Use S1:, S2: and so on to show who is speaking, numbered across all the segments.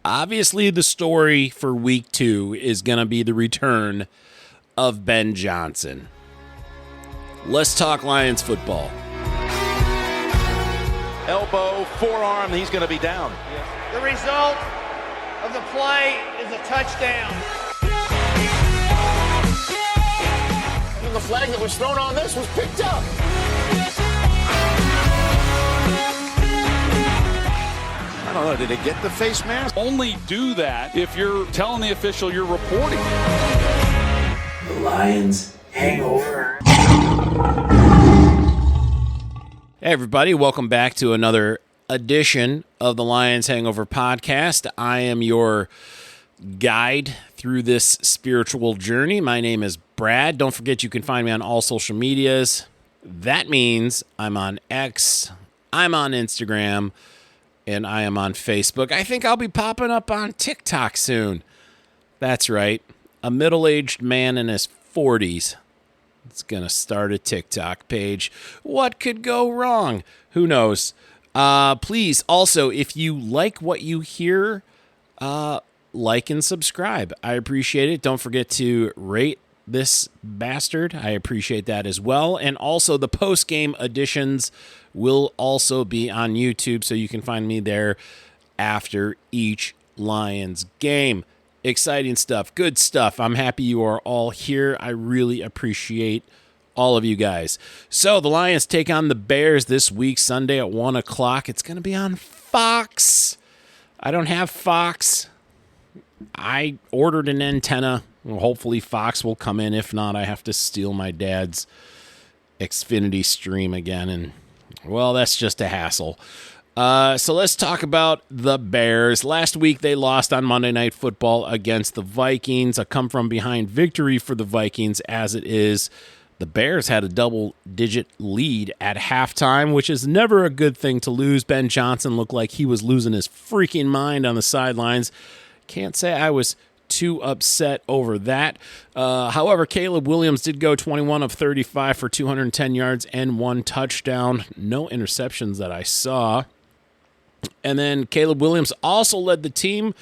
S1: Obviously, the story for week 2 is going to be the return of Ben Johnson. Let's talk Lions football.
S2: Elbow, forearm, he's going to be down.
S3: The result of the play is a touchdown.
S4: And the flag that was thrown on this was picked up.
S2: I don't know, did it get the face mask?
S5: Only do that if you're telling the official you're reporting.
S6: The Lions hangover.
S1: Hey everybody, welcome back to another edition of the Lions Hangover podcast. I am your guide through this spiritual journey. My name is Brad. Don't forget you can find me on all social medias. That means I'm on X, I'm on Instagram, and I am on Facebook. I think I'll be popping up on TikTok soon. That's right. A middle-aged man in his 40s is going to start a TikTok page. What could go wrong? Who knows? Please, also, if you like what you hear, like and subscribe. I appreciate it. Don't forget to rate this bastard. I appreciate that as well. And also, the post-game editions will also be on YouTube, so you can find me there after each Lions game. Exciting stuff, good stuff. I'm happy you are all here. I really appreciate all of you guys. So the Lions take on the Bears this week, Sunday at 1 o'clock. It's going to be on Fox. I don't have Fox. I ordered an antenna. Well, hopefully Fox will come in. If not, I have to steal my dad's Xfinity stream again, and well, that's just a hassle. So let's talk about the Bears. Last week, they lost on Monday Night Football against the Vikings. A come-from-behind victory for the Vikings as it is. The Bears had a double-digit lead at halftime, which is never a good thing to lose. Ben Johnson looked like he was losing his freaking mind on the sidelines. Can't say I was too upset over that. However, Caleb Williams did go 21 of 35 for 210 yards and 1 touchdown. No interceptions that I saw. And then Caleb Williams also led the team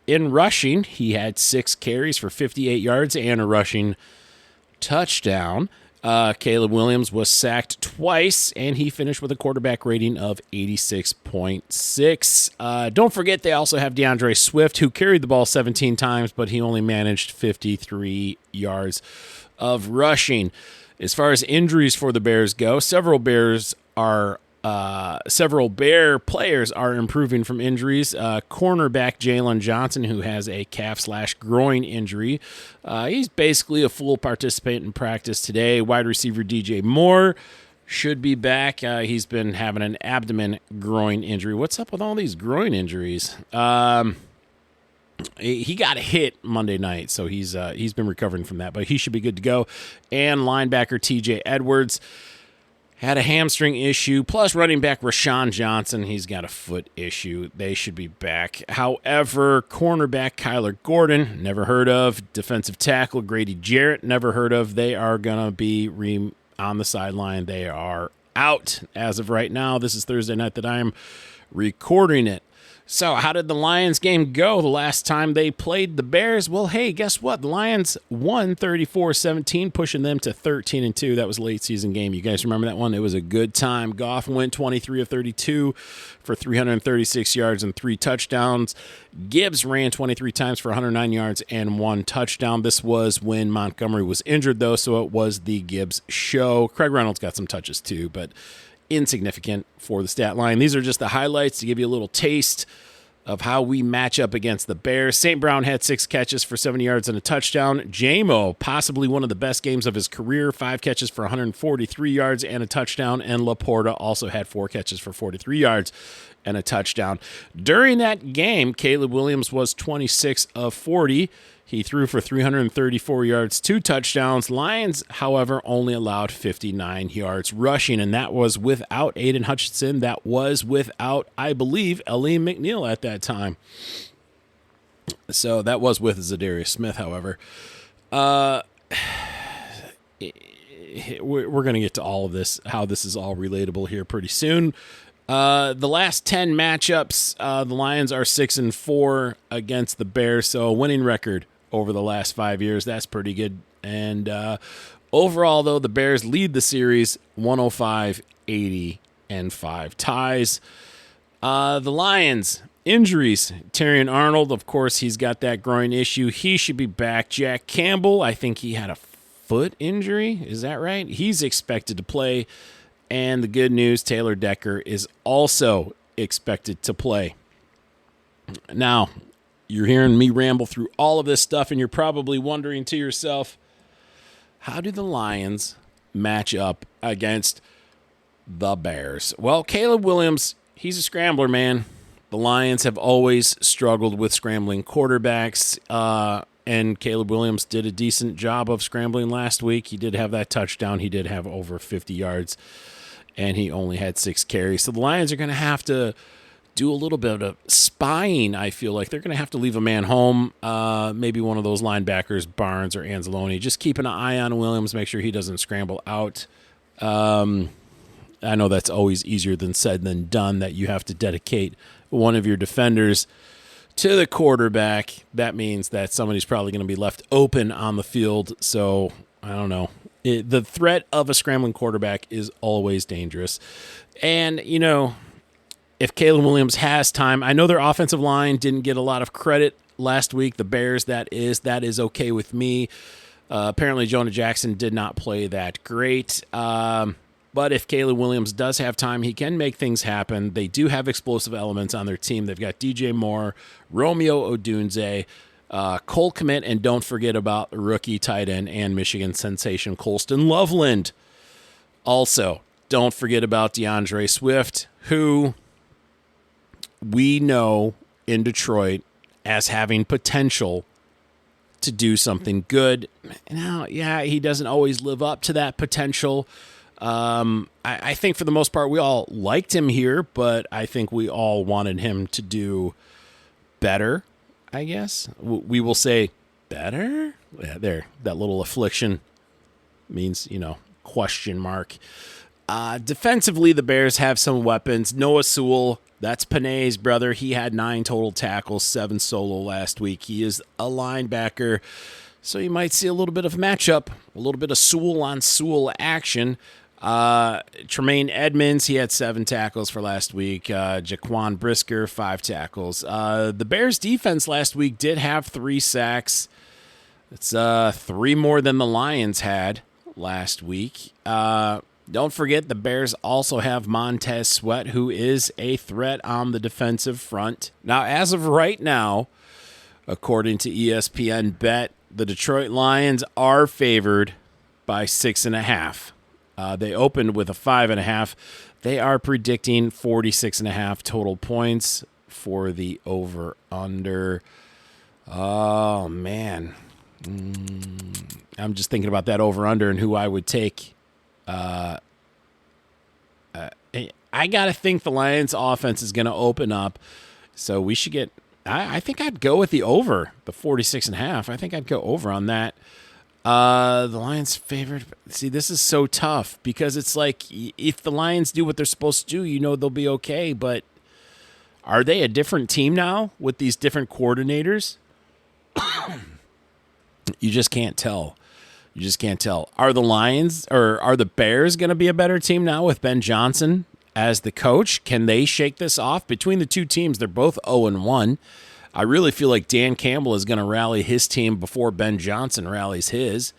S1: in rushing. He had 6 carries for 58 yards and a rushing touchdown. Caleb Williams was sacked twice, and he finished with a quarterback rating of 86.6. Don't forget, they also have DeAndre Swift, who carried the ball 17 times, but he only managed 53 yards of rushing. As far as injuries for the Bears go, several Bear players are improving from injuries. Cornerback Jalen Johnson, who has a calf/groin injury, he's basically a full participant in practice today. Wide receiver DJ Moore should be back. He's been having an abdomen groin injury. What's up with all these groin injuries? He got hit Monday night, so he's been recovering from that, but he should be good to go. And linebacker TJ Edwards had a hamstring issue, plus running back Rashawn Johnson, he's got a foot issue. They should be back. However, cornerback Kyler Gordon, never heard of. Defensive tackle Grady Jarrett, never heard of. They are going to be on the sideline. They are out as of right now. This is Thursday night that I am recording it. So how did the Lions game go the last time they played the Bears? Well, hey, guess what? The Lions won 34-17, pushing them to 13-2. That was a late season game. You guys remember that one? It was a good time. Goff went 23 of 32 for 336 yards and 3 touchdowns. Gibbs ran 23 times for 109 yards and 1 touchdown. This was when Montgomery was injured, though, so it was the Gibbs show. Craig Reynolds got some touches, too, but insignificant for the stat line. These are just the highlights to give you a little taste of how we match up against the Bears. St. Brown had 6 catches for 70 yards and a touchdown. J-Mo, possibly one of the best games of his career, 5 catches for 143 yards and a touchdown. And Laporta also had 4 catches for 43 yards and a touchdown. During that game, Caleb Williams was 26 of 40. He threw for 334 yards, 2 touchdowns. Lions, however, only allowed 59 yards rushing, and that was without Aiden Hutchinson. That was without, I believe, Aleem McNeil at that time. So that was with Zadarius Smith, however. We're going to get to all of this, how this is all relatable here pretty soon. The last 10 matchups, the Lions are 6-4 against the Bears, so a winning record over the last 5 years. That's pretty good. And overall, though, the Bears lead the series 105-80 and 5 ties. The Lions, injuries. Terrion Arnold, of course, he's got that groin issue. He should be back. Jack Campbell, I think he had a foot injury. Is that right? He's expected to play. And the good news, Taylor Decker is also expected to play. Now, you're hearing me ramble through all of this stuff, and you're probably wondering to yourself, how do the Lions match up against the Bears? Well, Caleb Williams, he's a scrambler, man. The Lions have always struggled with scrambling quarterbacks, and Caleb Williams did a decent job of scrambling last week. He did have that touchdown. He did have over 50 yards. And he only had 6 carries. So the Lions are going to have to do a little bit of spying, I feel like. They're going to have to leave a man home, maybe one of those linebackers, Barnes or Anzalone. Just keep an eye on Williams, make sure he doesn't scramble out. I know that's always easier than said than done, that you have to dedicate one of your defenders to the quarterback. That means that somebody's probably going to be left open on the field. So, I don't know. The threat of a scrambling quarterback is always dangerous. And, you know, if Caleb Williams has time, I know their offensive line didn't get a lot of credit last week. The Bears, that is okay with me. Apparently, Jonah Jackson did not play that great. But if Caleb Williams does have time, he can make things happen. They do have explosive elements on their team. They've got DJ Moore, Romeo Odunze, Cole Kmet, and don't forget about rookie tight end and Michigan sensation Colston Loveland. Also, don't forget about DeAndre Swift, who we know in Detroit as having potential to do something good. Now, yeah, he doesn't always live up to that potential. I think for the most part we all liked him here, but I think we all wanted him to do better. I guess we will say better. Yeah, there, that little affliction means, question mark. Defensively, the Bears have some weapons. Noah Sewell, that's Panay's brother. He had 9 total tackles, 7 solo last week. He is a linebacker, so you might see a little bit of matchup, a little bit of Sewell on Sewell action. Tremaine Edmonds, he had 7 tackles for last week. Jaquan Brisker, 5 tackles. The Bears defense last week did have 3 sacks. It's 3 more than the Lions had last week. Don't forget the Bears also have Montez Sweat, who is a threat on the defensive front. Now, as of right now, according to ESPN Bet, the Detroit Lions are favored by 6.5. They opened with a 5.5. They are predicting 46.5 total points for the over-under. Oh, man. I'm just thinking about that over-under and who I would take. I got to think the Lions' offense is going to open up, so we should get I think I'd go with the over, the 46.5. I think I'd go over on that. The Lions favored. See, this is so tough because it's like if the Lions do what they're supposed to do, they'll be okay. But are they a different team now with these different coordinators? You just can't tell. You just can't tell. Are the Lions or are the Bears going to be a better team now with Ben Johnson as the coach? Can they shake this off? Between the two teams, they're both 0-1. I really feel like Dan Campbell is going to rally his team before Ben Johnson rallies his.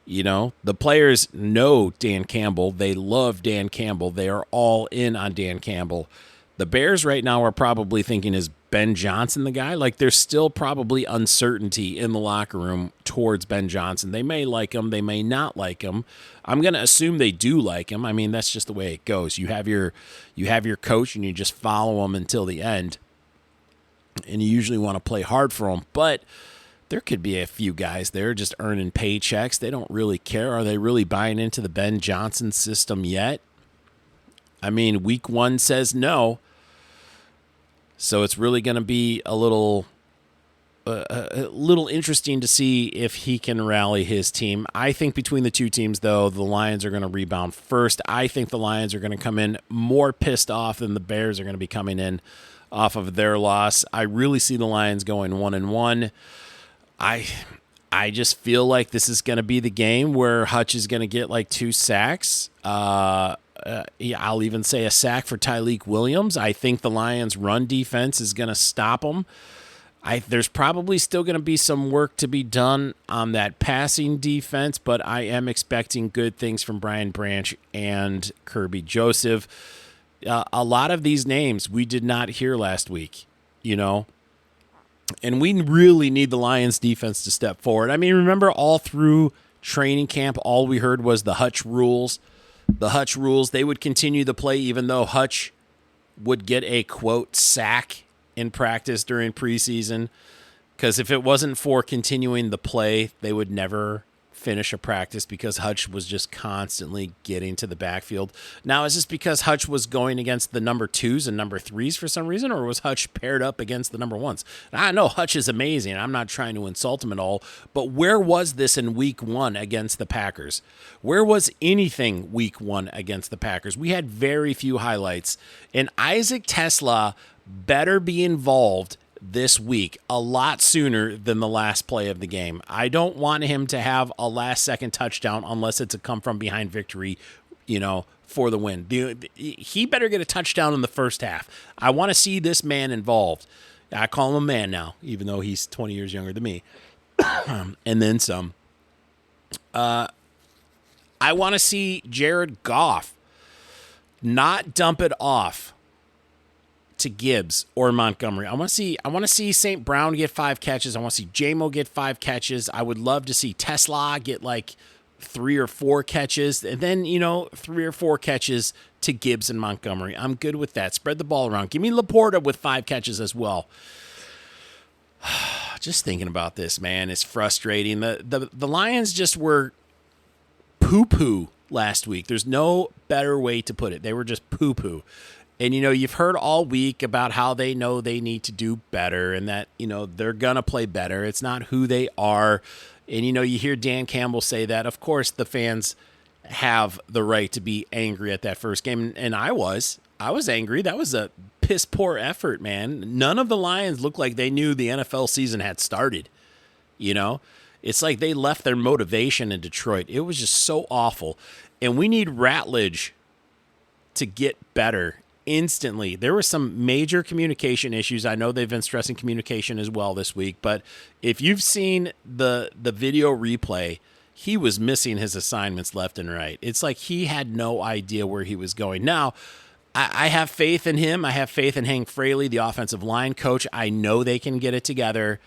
S1: The players know Dan Campbell. They love Dan Campbell. They are all in on Dan Campbell. The Bears right now are probably thinking, is Ben Johnson the guy? Like, there's still probably uncertainty in the locker room towards Ben Johnson. They may like him. They may not like him. I'm going to assume they do like him. I mean, that's just the way it goes. You have your coach, and you just follow him until the end. And you usually want to play hard for him. But there could be a few guys there just earning paychecks. They don't really care. Are they really buying into the Ben Johnson system yet? I mean, week 1 says no. So it's really going to be a little a little interesting to see if he can rally his team. I think between the two teams, though, the Lions are going to rebound first. I think the Lions are going to come in more pissed off than the Bears are going to be coming in off of their loss. I really see the Lions going 1-1. I just feel like this is going to be the game where Hutch is going to get like 2 sacks. I'll even say a sack for Tyleik Williams. I think the Lions' run defense is going to stop them. There's probably still going to be some work to be done on that passing defense, but I am expecting good things from Brian Branch and Kirby Joseph. A lot of these names we did not hear last week, and we really need the Lions defense to step forward. I mean, remember all through training camp, all we heard was the Hutch rules. The Hutch rules, they would continue the play even though Hutch would get a, quote, sack in practice during preseason, because if it wasn't for continuing the play, they would never finish a practice because Hutch was just constantly getting to the backfield. Now, is this because Hutch was going against the number 2s and number 3s for some reason, or was Hutch paired up against the number 1s? I know Hutch is amazing. I'm not trying to insult him at all, but where was this in week 1 against the Packers? Where was anything week 1 against the Packers? We had very few highlights, and Isaac Tesla better be involved this week a lot sooner than the last play of the game. I don't want him to have a last-second touchdown unless it's a come-from-behind victory, for the win. He better get a touchdown in the first half. I want to see this man involved. I call him a man now, even though he's 20 years younger than me. And then some. I want to see Jared Goff not dump it off to Gibbs or Montgomery. I want to see St. Brown get 5 catches. I want to see J-Mo get 5 catches. I would love to see Tesla get like 3 or 4 catches, and then 3 or 4 catches to Gibbs and Montgomery. I'm good with that. Spread the ball around. Give me Laporta with 5 catches as well. Just thinking about this, man, is frustrating. The Lions just were poo-poo last week. There's no better way to put it. They were just poo-poo. And, you've heard all week about how they know they need to do better and that, they're going to play better. It's not who they are. And, you hear Dan Campbell say that. Of course, the fans have the right to be angry at that first game. And I was angry. That was a piss poor effort, man. None of the Lions looked like they knew the NFL season had started. It's like they left their motivation in Detroit. It was just so awful. And we need Ratledge to get better instantly. There were some major communication issues. I know they've been stressing communication as well this week, but if you've seen the video replay, he was missing his assignments left and right. It's like he had no idea where he was going. Now, I have faith in him. I have faith in Hank Fraley, the offensive line coach. I know they can get it together,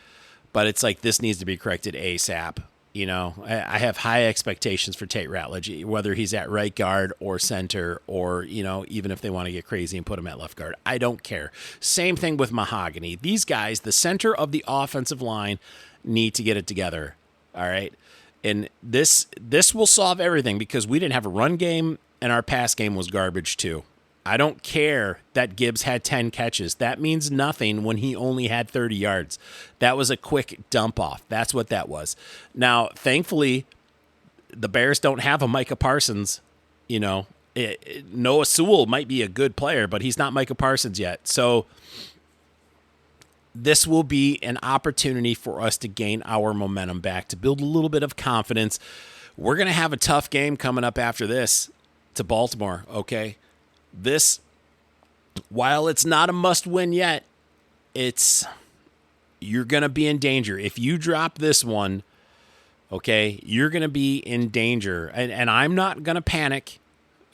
S1: but it's like this needs to be corrected ASAP. I have high expectations for Tate Ratledge, whether he's at right guard or center or, even if they want to get crazy and put him at left guard. I don't care. Same thing with Mahogany. These guys, the center of the offensive line, need to get it together. All right. And this will solve everything because we didn't have a run game and our pass game was garbage too. I don't care that Gibbs had 10 catches. That means nothing when he only had 30 yards. That was a quick dump off. That's what that was. Now, thankfully, the Bears don't have a Micah Parsons. Noah Sewell might be a good player, but he's not Micah Parsons yet. So this will be an opportunity for us to gain our momentum back, to build a little bit of confidence. We're going to have a tough game coming up after this to Baltimore, okay? This, while it's not a must-win yet, you're going to be in danger. If you drop this one, okay, you're going to be in danger. And I'm not going to panic.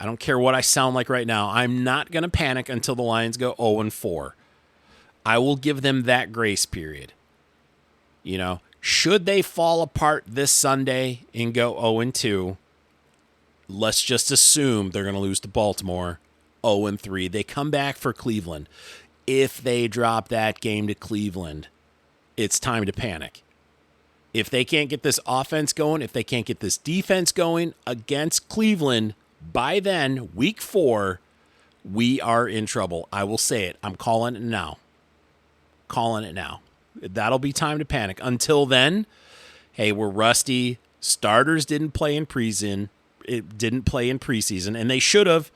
S1: I don't care what I sound like right now. I'm not going to panic until the Lions go 0-4. I will give them that grace period. Should they fall apart this Sunday and go 0-2, let's just assume they're going to lose to Baltimore. 0-3. They come back for Cleveland. If they drop that game to Cleveland, it's time to panic. If they can't get this offense going, if they can't get this defense going against Cleveland, by then, week 4, we are in trouble. I will say it. I'm calling it now. That'll be time to panic. Until then, hey, we're rusty. Starters didn't play in preseason. It didn't play in preseason, and they should have.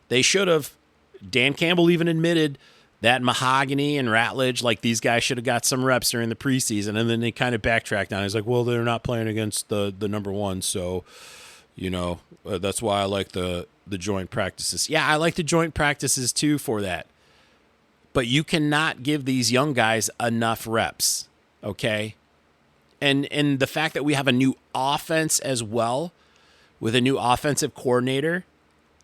S1: They should have. Dan Campbell even admitted that Mahogany and Ratledge, like these guys should have got some reps during the preseason, and then they kind of backtracked on it. He's like, well, they're not playing against the number one, so, that's why I like the joint practices. Yeah, I like the joint practices too for that. But you cannot give these young guys enough reps, okay? And the fact that we have a new offense as well, with a new offensive coordinator,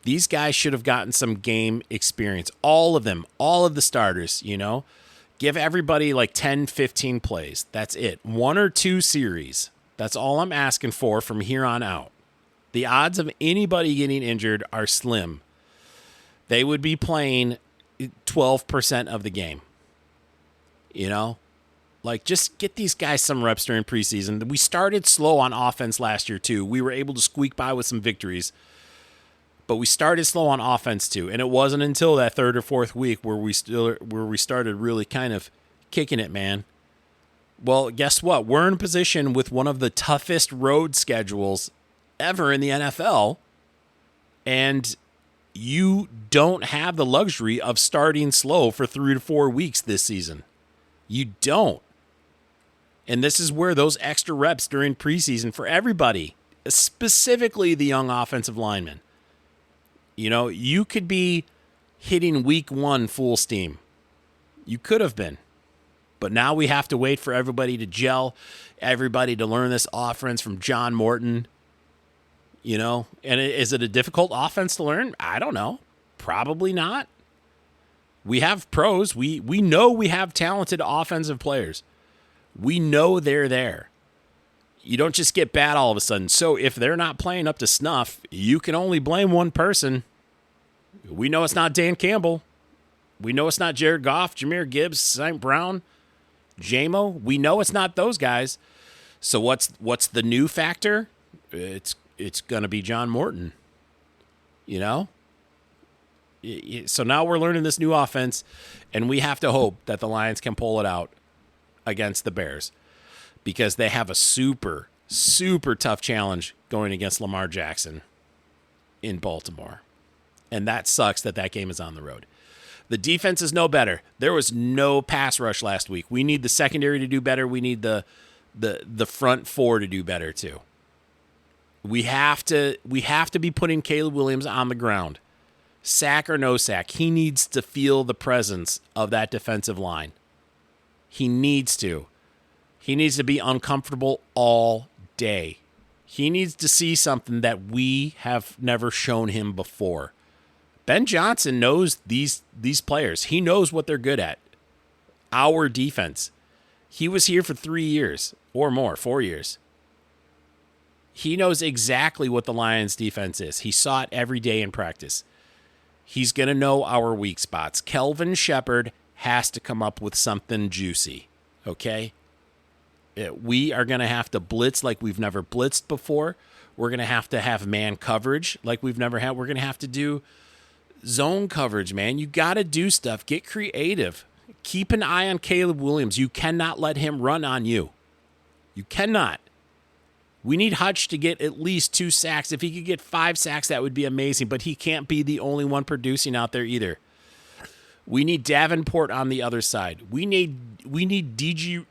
S1: these guys should have gotten some game experience. All of them, all of the starters, Give everybody like 10, 15 plays. That's it. 1 or 2 series. That's all I'm asking for from here on out. The odds of anybody getting injured are slim. They would be playing 12% of the game. Just get these guys some reps during preseason. We started slow on offense last year, too. We were able to squeak by with some victories. But we started slow on offense too, and it wasn't until that 3rd or 4th week where we started really kind of kicking it, man. Well, guess what? We're in a position with one of the toughest road schedules ever in the NFL, and you don't have the luxury of starting slow for 3 to 4 weeks this season. You don't. And this is where those extra reps during preseason for everybody, specifically the young offensive linemen. You could be hitting week 1 full steam. You could have been. But now we have to wait for everybody to gel, everybody to learn this offense from John Morton. And is it a difficult offense to learn? I don't know. Probably not. We have pros. We know we have talented offensive players. We know they're there. You don't just get bad all of a sudden. So if they're not playing up to snuff, you can only blame one person. We know it's not Dan Campbell. We know it's not Jared Goff, Jahmyr Gibbs, St. Brown, J-Mo. We know it's not those guys. So what's the new factor? It's going to be John Morton. So now we're learning this new offense, and we have to hope that the Lions can pull it out against the Bears, because they have a super, super tough challenge going against Lamar Jackson in Baltimore. And that sucks that game is on the road. The defense is no better. There was no pass rush last week. We need the secondary to do better. We need the front 4 to do better too. We have to be putting Caleb Williams on the ground. Sack or no sack, he needs to feel the presence of that defensive line. He needs to. He needs to be uncomfortable all day. He needs to see something that we have never shown him before. Ben Johnson knows these players. He knows what they're good at. Our defense. He was here for 3 years or more, 4 years. He knows exactly what the Lions defense is. He saw it every day in practice. He's going to know our weak spots. Kelvin Shepard has to come up with something juicy, okay? We are going to have to blitz like we've never blitzed before. We're going to have man coverage like we've never had. We're going to have to do zone coverage, man. You got to do stuff. Get creative. Keep an eye on Caleb Williams. You cannot let him run on you. You cannot. We need Hutch to get at least 2 sacks. If he could get 5 sacks, that would be amazing, but he can't be the only one producing out there either. We need Davenport on the other side. We need DG.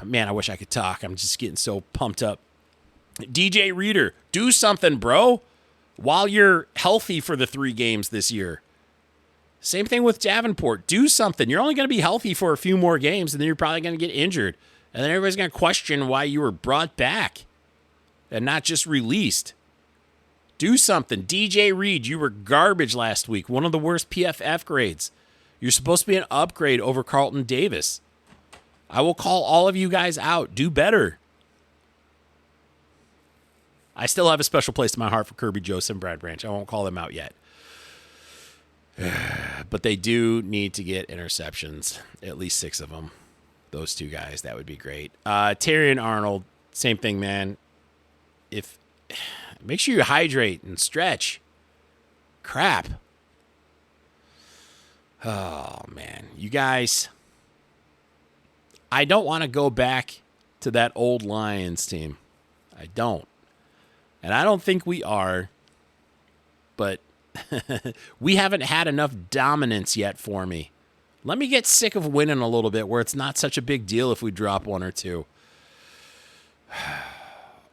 S1: Man, I wish I could talk. I'm just getting so pumped up. DJ Reader, do something, bro, while you're healthy for the 3 games this year. Same thing with Davenport. Do something. You're only going to be healthy for a few more games, and then you're probably going to get injured. And then everybody's going to question why you were brought back and not just released. Do something. DJ Reed, you were garbage last week. One of the worst PFF grades. You're supposed to be an upgrade over Carlton Davis. I will call all of you guys out. Do better. I still have a special place in my heart for Kirby Joseph and Brad Branch. I won't call them out yet. But they do need to get interceptions. At least 6 of them. Those 2 guys. That would be great. Terry and Arnold, same thing, man. Make sure you hydrate and stretch. Crap. Oh, man. You guys, I don't want to go back to that old Lions team. I don't. And I don't think we are. But we haven't had enough dominance yet for me. Let me get sick of winning a little bit where it's not such a big deal if we drop one or two.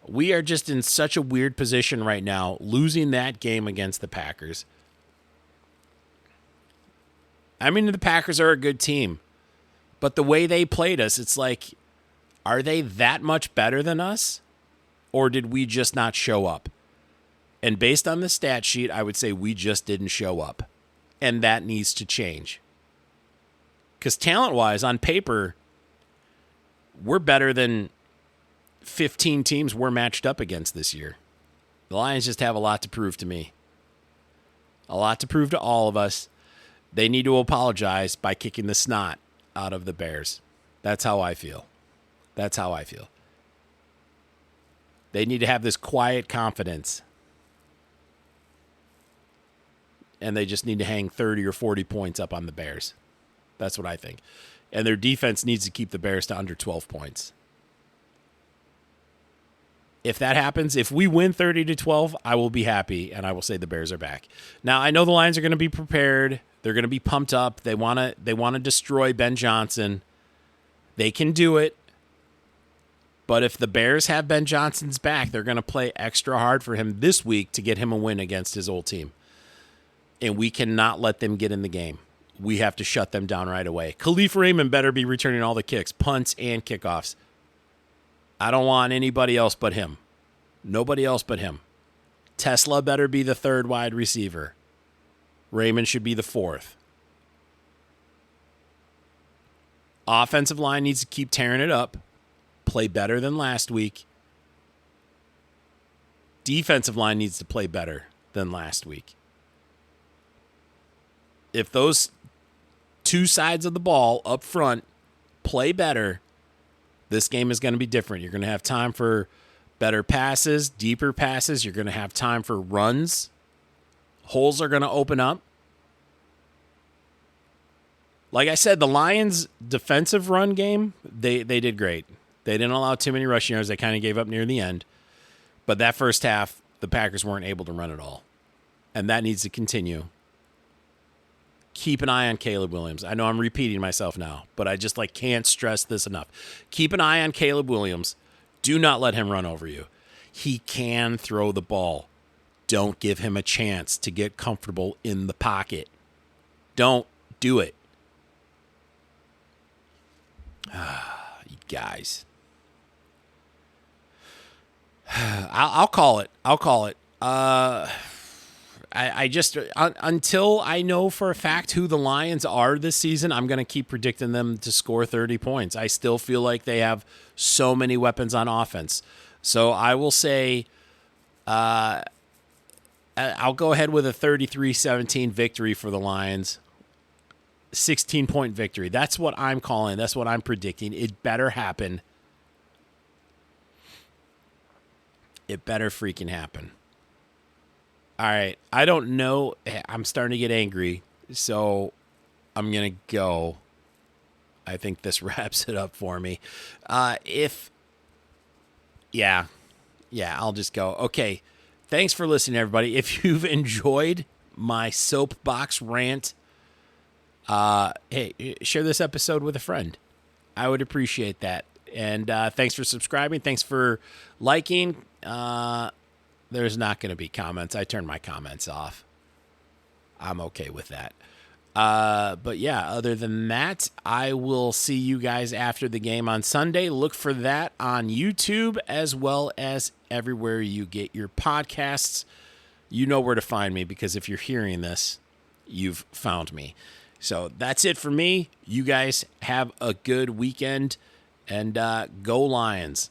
S1: We are just in such a weird position right now, losing that game against the Packers. I mean, the Packers are a good team, but the way they played us, it's like, are they that much better than us? Or did we just not show up? And based on the stat sheet, I would say we just didn't show up. And that needs to change. Because talent-wise, on paper, we're better than 15 teams we're matched up against this year. The Lions just have a lot to prove to me. A lot to prove to all of us. They need to apologize by kicking the snot out of the Bears. That's how I feel. That's how I feel. They need to have this quiet confidence. And they just need to hang 30 or 40 points up on the Bears. That's what I think. And their defense needs to keep the Bears to under 12 points. If that happens, if we win 30-12, I will be happy, and I will say the Bears are back. Now, I know the Lions are going to be prepared. They're going to be pumped up. They want to destroy Ben Johnson. They can do it. But if the Bears have Ben Johnson's back, they're going to play extra hard for him this week to get him a win against his old team. And we cannot let them get in the game. We have to shut them down right away. Khalif Raymond better be returning all the kicks, punts, and kickoffs. I don't want anybody else but him. Nobody else but him. Tesla better be the third wide receiver. Raymond should be the fourth. Offensive line needs to keep tearing it up. Play better than last week. Defensive line needs to play better than last week. If those two sides of the ball up front play better, this game is going to be different. You're going to have time for better passes, deeper passes. You're going to have time for runs. Holes are going to open up. Like I said, the Lions' defensive run game, they did great. They didn't allow too many rushing yards. They kind of gave up near the end. But that first half, the Packers weren't able to run at all. And that needs to continue. Keep an eye on Caleb Williams. I know I'm repeating myself now, but I just can't stress this enough. Keep an eye on Caleb Williams. Do not let him run over you. He can throw the ball. Don't give him a chance to get comfortable in the pocket. Don't do it. You guys. I'll call it. I just, until I know for a fact who the Lions are this season, I'm going to keep predicting them to score 30 points. I still feel like they have so many weapons on offense. So I will say, I'll go ahead with a 33-17 victory for the Lions. 16-point victory. That's what I'm calling. That's what I'm predicting. It better happen. It better freaking happen. All right. I don't know. I'm starting to get angry, so I'm going to go. I think this wraps it up for me. Yeah, I'll just go. Okay. Thanks for listening, everybody. If you've enjoyed my soapbox rant, hey, share this episode with a friend. I would appreciate that. And thanks for subscribing. Thanks for liking. There's not going to be comments. I turned my comments off. I'm okay with that. But yeah, other than that, I will see you guys after the game on Sunday. Look for that on YouTube as well as everywhere you get your podcasts. You know where to find me because if you're hearing this, you've found me. So that's it for me. You guys have a good weekend and go Lions.